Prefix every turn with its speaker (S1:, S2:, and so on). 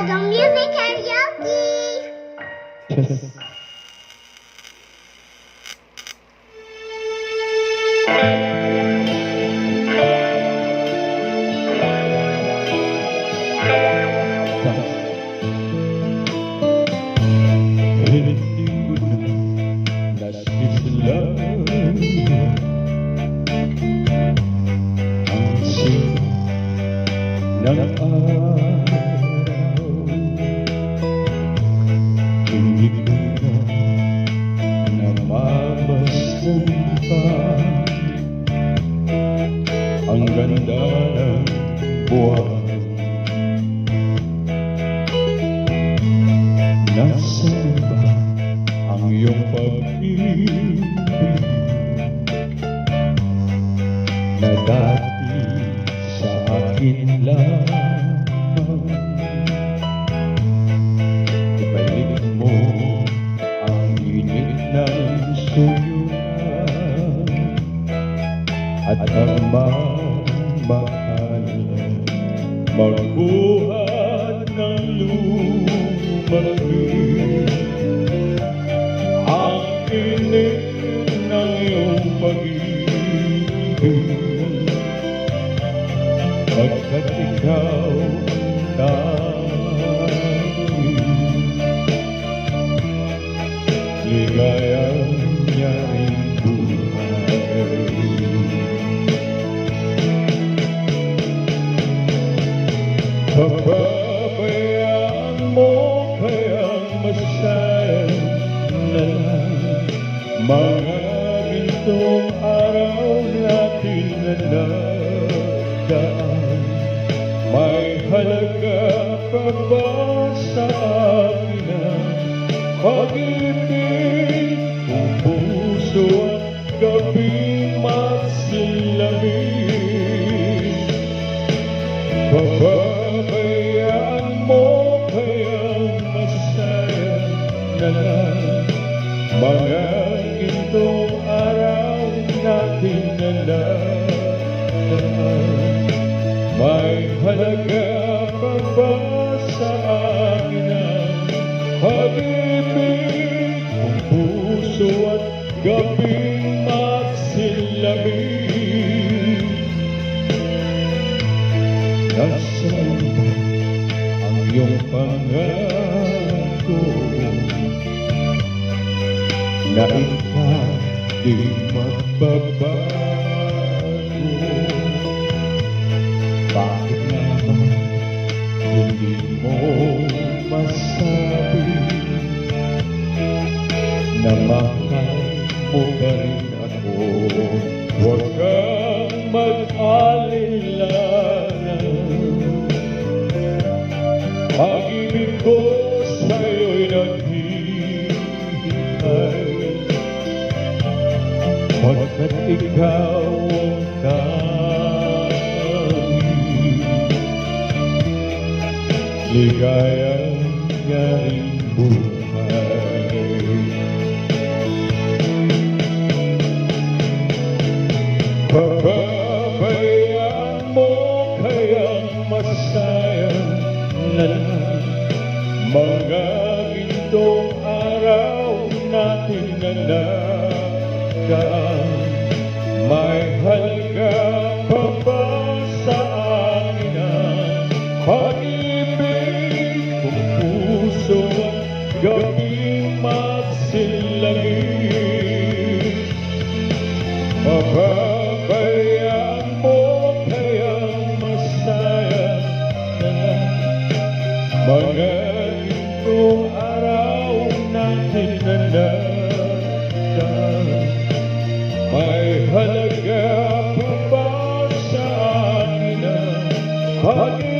S1: Bagang Music Karaoke!
S2: Hindi ko na nasimulan ang sino ng araw. Hindi ko na namamasdan pa ang ganda ng buwan. Nasaan ba ang iyong pag-ibig na dati sa akin lamang? Ibalik mo ang init ng suyuan at ang magmahal, magbuhat ng lumamig ang init ng iyong pag-ibig, pagkat ikaw namin ligayang niya'y buhay. Pababayaan mo kayang masayang na lang mga gintong araw natin na nagdaan. May halaga pa ba sa akin ang pag-ibig kung puso at gabing magsilamig? Pababayaan mo kayang masayang na lang mga gintong araw natin na nagdaan. May halaga pa ba sa akin ang pag-ibig kung puso at gabing magsilamig? Nasaan ba ang iyong pangako na ikaw di magbabago? Bakit naman hindi mo masabi na mahal mo pa rin ako? Huwag kang mag-alala, pag-ibig ko sa'yo'y naghihintay, pagkat ikaw ang tanging ligayang niya'y buhay. Pababayaan mo kayang masayang na lang mga gintong araw natin na nagdaan. May halaga pa ba sa akin ang pag-ibig kung puso at gabing magsilamig? Pababayaan mo kayang masayang na lang mga gintong araw natin na nagdaan. May halaga pa ba sa akin ang pag-ibig